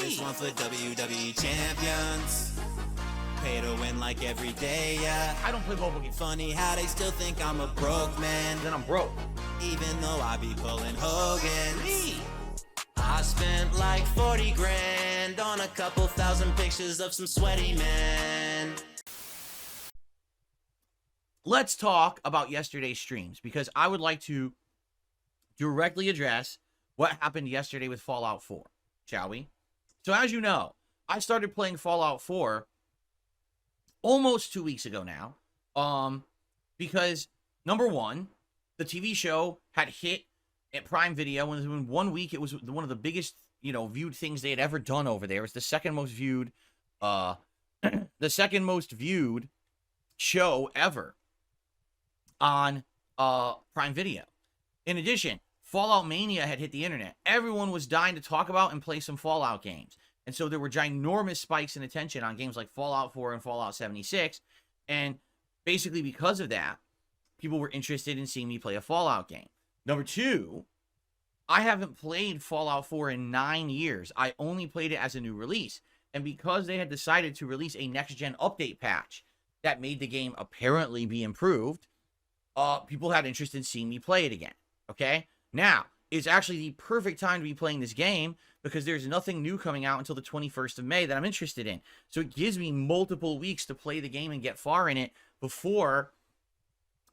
This one for WWE champions. Pay to win like every day, yeah. I don't play mobile games. Funny how they still think I'm a broke man. Then I'm broke. Even though I be pulling Hogan's. I spent like 40 grand on a couple thousand pictures of some sweaty men. Let's talk about yesterday's streams, because I would like to directly address what happened yesterday with Fallout 4, shall we? So as you know, I started playing Fallout 4 almost 2 weeks ago now, because number one, the TV show had hit at Prime Video, and in 1 week it was one of the biggest, viewed things they had ever done over there. It's the second most viewed, show ever on Prime Video. In addition, Fallout Mania had hit the internet. Everyone was dying to talk about and play some Fallout games. And so there were ginormous spikes in attention on games like Fallout 4 and Fallout 76. And basically because of that, people were interested in seeing me play a Fallout game. Number two, I haven't played Fallout 4 in 9 years. I only played it as a new release. And because they had decided to release a next-gen update patch that made the game apparently be improved, people had interest in seeing me play it again, okay? Now, it's actually the perfect time to be playing this game because there's nothing new coming out until the 21st of May that I'm interested in. So it gives me multiple weeks to play the game and get far in it before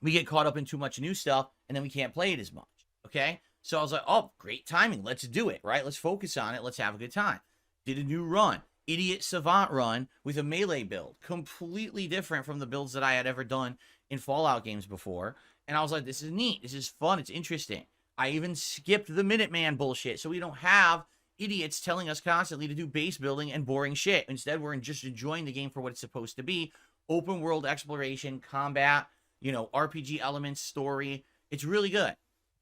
we get caught up in too much new stuff and then we can't play it as much, okay? So I was like, oh, great timing. Let's do it, right? Let's focus on it. Let's have a good time. Did a new run. Idiot Savant run with a melee build. Completely different from the builds that I had ever done in Fallout games before. And I was like, this is neat. This is fun. It's interesting. I even skipped the Minuteman bullshit, so we don't have idiots telling us constantly to do base building and boring shit. Instead, we're just enjoying the game for what it's supposed to be. Open world exploration, combat, RPG elements, story. It's really good.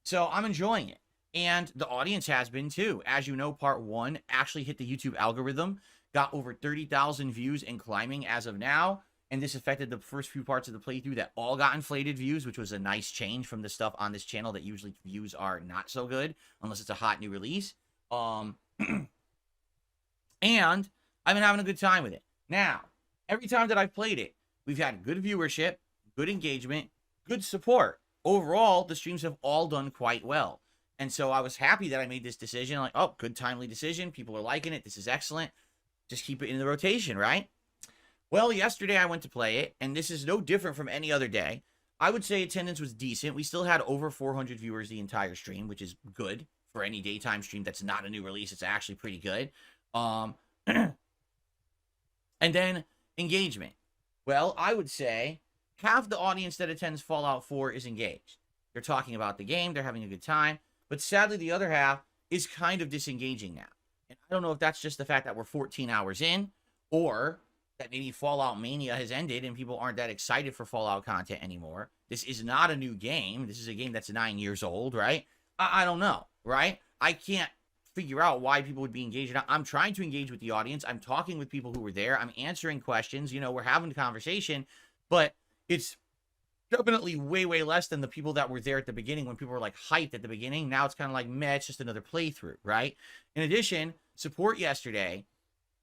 So I'm enjoying it. And the audience has been too. As you know, part 1 actually hit the YouTube algorithm. Got over 30,000 views and climbing as of now. And this affected the first few parts of the playthrough that all got inflated views, which was a nice change from the stuff on this channel that usually views are not so good, unless it's a hot new release. And I've been having a good time with it. Now, every time that I've played it, we've had good viewership, good engagement, good support. Overall, the streams have all done quite well. And so I was happy that I made this decision. Like, oh, good timely decision. People are liking it. This is excellent. Just keep it in the rotation, right? Well, yesterday I went to play it, and this is no different from any other day. I would say attendance was decent. We still had over 400 viewers the entire stream, which is good for any daytime stream that's not a new release. It's actually pretty good. And then engagement. Well, I would say half the audience that attends Fallout 4 is engaged. They're talking about the game. They're having a good time. But sadly, the other half is kind of disengaging now. And I don't know if that's just the fact that we're 14 hours in, or that maybe Fallout Mania has ended and people aren't that excited for Fallout content anymore. This is not a new game. This is a game that's 9 years old, right? I don't know, right? I can't figure out why people would be engaged. I'm trying to engage with the audience. I'm talking with people who were there. I'm answering questions. We're having a conversation, but it's definitely way, way less than the people that were there at the beginning when people were like hyped at the beginning. Now it's kind of like, meh, it's just another playthrough, right? In addition, support yesterday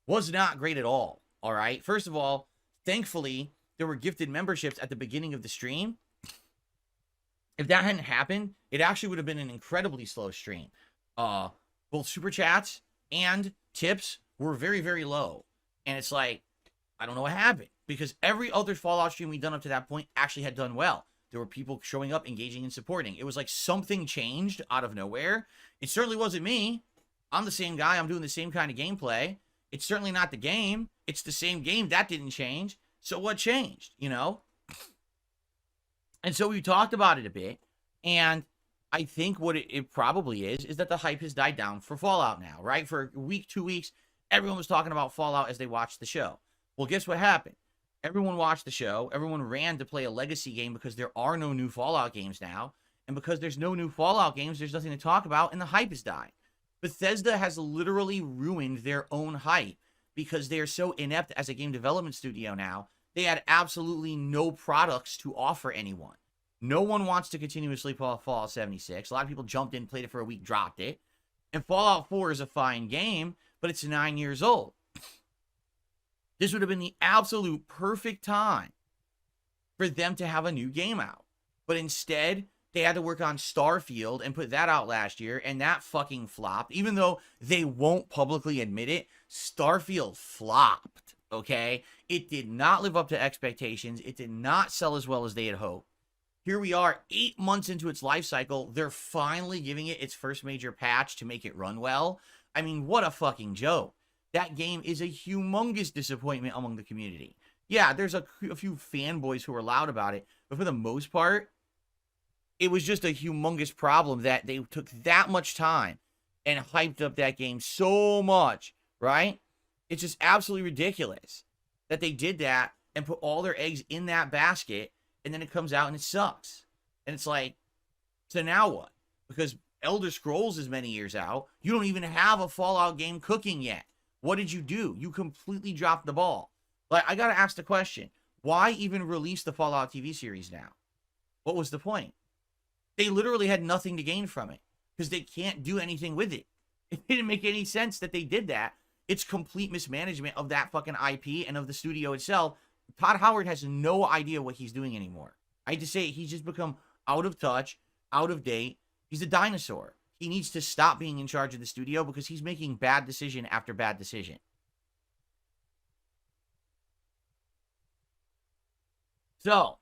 was not great at all. All right. First of all, thankfully, there were gifted memberships at the beginning of the stream. If that hadn't happened, it actually would have been an incredibly slow stream. Both super chats and tips were very, very low. And it's like, I don't know what happened, because every other Fallout stream we'd done up to that point actually had done well. There were people showing up, engaging, and supporting. It was like something changed out of nowhere. It certainly wasn't me. I'm the same guy. I'm doing the same kind of gameplay. It's certainly not the game. It's the same game. That didn't change. So what changed, And so we talked about it a bit. And I think what it probably is that the hype has died down for Fallout now, right? For a week, 2 weeks, everyone was talking about Fallout as they watched the show. Well, guess what happened? Everyone watched the show. Everyone ran to play a legacy game because there are no new Fallout games now. And because there's no new Fallout games, there's nothing to talk about, and the hype has died. Bethesda has literally ruined their own hype because they are so inept as a game development studio now. They had absolutely no products to offer anyone. No one wants to continuously play Fallout 76. A lot of people jumped in, played it for a week, dropped it. And Fallout 4 is a fine game, but it's 9 years old. This would have been the absolute perfect time for them to have a new game out. But instead, they had to work on Starfield and put that out last year, and that fucking flopped. Even though they won't publicly admit it, Starfield flopped, okay? It did not live up to expectations. It did not sell as well as they had hoped. Here we are, 8 months into its life cycle. They're finally giving it its first major patch to make it run well. I mean, what a fucking joke. That game is a humongous disappointment among the community. Yeah, there's a few fanboys who are loud about it, but for the most part, it was just a humongous problem that they took that much time and hyped up that game so much, right? It's just absolutely ridiculous that they did that and put all their eggs in that basket, and then it comes out and it sucks. And it's like, so now what? Because Elder Scrolls is many years out. You don't even have a Fallout game cooking yet. What did you do? You completely dropped the ball. Like, I got to ask the question, why even release the Fallout TV series now? What was the point? They literally had nothing to gain from it because they can't do anything with it. It didn't make any sense that they did that. It's complete mismanagement of that fucking IP and of the studio itself. Todd Howard has no idea what he's doing anymore. I hate to say it, he's just become out of touch, out of date. He's a dinosaur. He needs to stop being in charge of the studio because he's making bad decision after bad decision. So,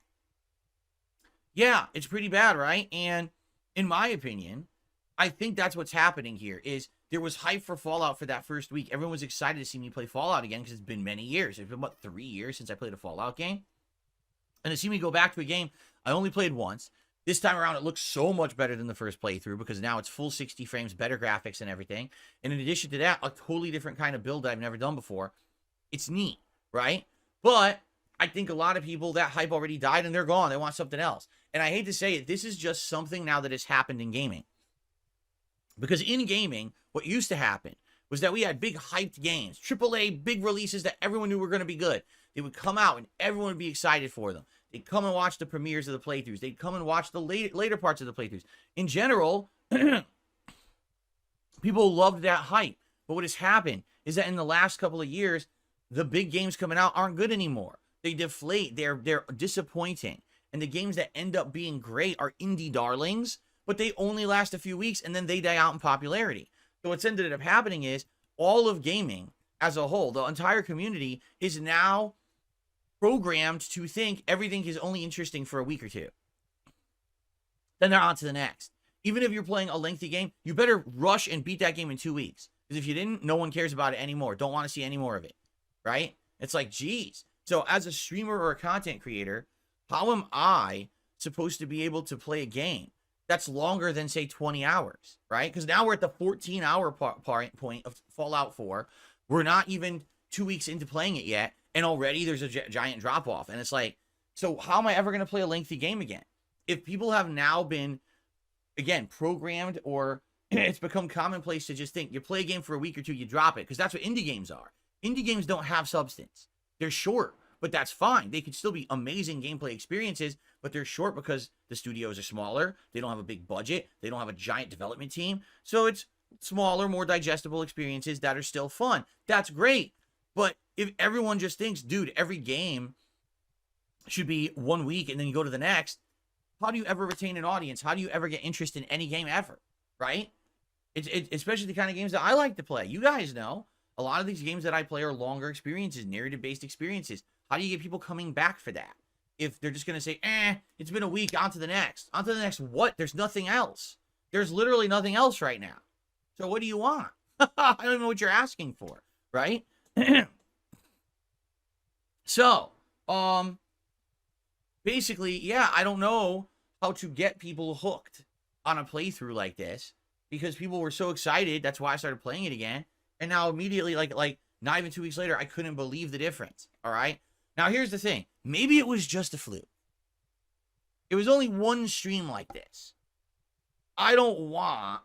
yeah, it's pretty bad, right? And in my opinion, I think that's what's happening here is there was hype for Fallout for that first week. Everyone was excited to see me play Fallout again because it's been many years. It's been about 3 years since I played a Fallout game. And to see me go back to a game I only played once. This time around, it looks so much better than the first playthrough because now it's full 60 frames, better graphics and everything. And in addition to that, a totally different kind of build that I've never done before. It's neat, right? But I think a lot of people, that hype already died and they're gone. They want something else. And I hate to say it, this is just something now that has happened in gaming. Because in gaming, what used to happen was that we had big hyped games, AAA, big releases that everyone knew were going to be good. They would come out and everyone would be excited for them. They'd come and watch the premieres of the playthroughs. They'd come and watch the later parts of the playthroughs. In general, people loved that hype. But what has happened is that in the last couple of years, the big games coming out aren't good anymore. They deflate. They're disappointing. And the games that end up being great are indie darlings, but they only last a few weeks and then they die out in popularity. So what's ended up happening is all of gaming as a whole, the entire community is now programmed to think everything is only interesting for a week or two. Then they're on to the next. Even if you're playing a lengthy game, you better rush and beat that game in 2 weeks. Because if you didn't, no one cares about it anymore. Don't want to see any more of it. Right? It's like, geez. So as a streamer or a content creator, how am I supposed to be able to play a game that's longer than, say, 20 hours? Right? Because now we're at the 14-hour point of Fallout 4. We're not even 2 weeks into playing it yet. And already there's a giant drop-off. And it's like, so how am I ever going to play a lengthy game again? If people have now been, again, programmed or it's become commonplace to just think you play a game for a week or two, you drop it. Because that's what indie games are. Indie games don't have substance. They're short, but that's fine. They could still be amazing gameplay experiences, but they're short because the studios are smaller. They don't have a big budget. They don't have a giant development team. So it's smaller, more digestible experiences that are still fun. That's great. But if everyone just thinks, dude, every game should be 1 week and then you go to the next, how do you ever retain an audience? How do you ever get interest in any game ever, right? It's especially the kind of games that I like to play. You guys know, a lot of these games that I play are longer experiences, narrative-based experiences. How do you get people coming back for that? If they're just going to say, it's been a week, on to the next. On to the next what? There's nothing else. There's literally nothing else right now. So what do you want? I don't even know what you're asking for, right? So, basically, yeah, I don't know how to get people hooked on a playthrough like this because people were so excited. That's why I started playing it again. And now immediately, like not even 2 weeks later, I couldn't believe the difference. All right. Now, here's the thing. Maybe it was just a fluke. It was only one stream like this. I don't want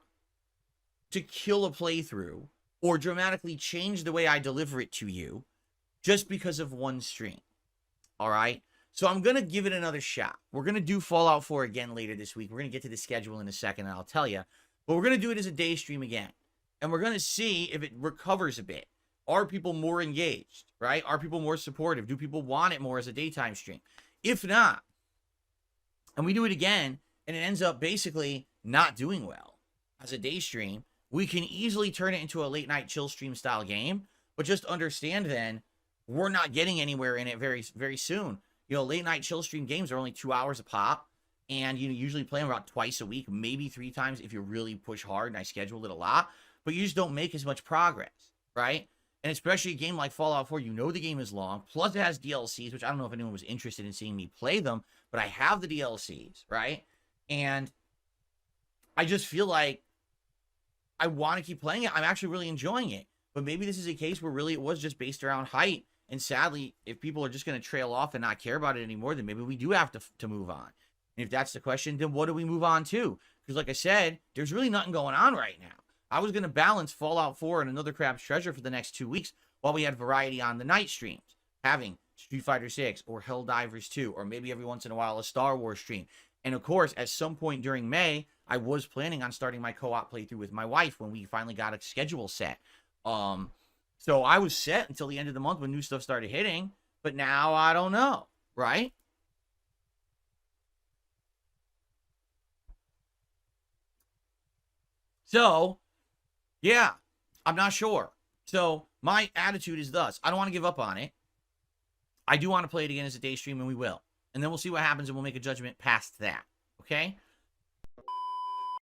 to kill a playthrough or dramatically change the way I deliver it to you just because of one stream. All right? So I'm going to give it another shot. We're going to do Fallout 4 again later this week. We're going to get to the schedule in a second, and I'll tell you. But we're going to do it as a day stream again. and we're going to see if it recovers a bit. Are people more engaged, right? Are people more supportive? Do people want it more as a daytime stream? If not, and we do it again, and it ends up basically not doing well as a day stream, we can easily turn it into a late night chill stream style game. But just understand then, we're not getting anywhere in it very, very soon. You know, late night chill stream games are only 2 hours a pop. And you usually play them about twice a week, maybe 3 times if you really push hard, and I schedule it a lot. But you just don't make as much progress, right? And especially a game like Fallout 4, you know the game is long. Plus it has DLCs, which I don't know if anyone was interested in seeing me play them. But I have the DLCs, right? And I just feel like I want to keep playing it. I'm actually really enjoying it. But maybe this is a case where really it was just based around height. And sadly, if people are just going to trail off and not care about it anymore, then maybe we do have to move on. And if that's the question, then what do we move on to? Because like I said, there's really nothing going on right now. I was going to balance Fallout 4 and Another Crab's Treasure for the next 2 weeks while we had variety on the night streams. Having Street Fighter 6 or Helldivers 2 or maybe every once in a while a Star Wars stream. And of course, at some point during May, I was planning on starting my co-op playthrough with my wife when we finally got a schedule set. So I was set until the end of the month when new stuff started hitting. But now I don't know, right? So, yeah, I'm not sure. So, my attitude is thus. I don't want to give up on it. I do want to play it again as a day stream, and we will. And then we'll see what happens, and we'll make a judgment past that. Okay?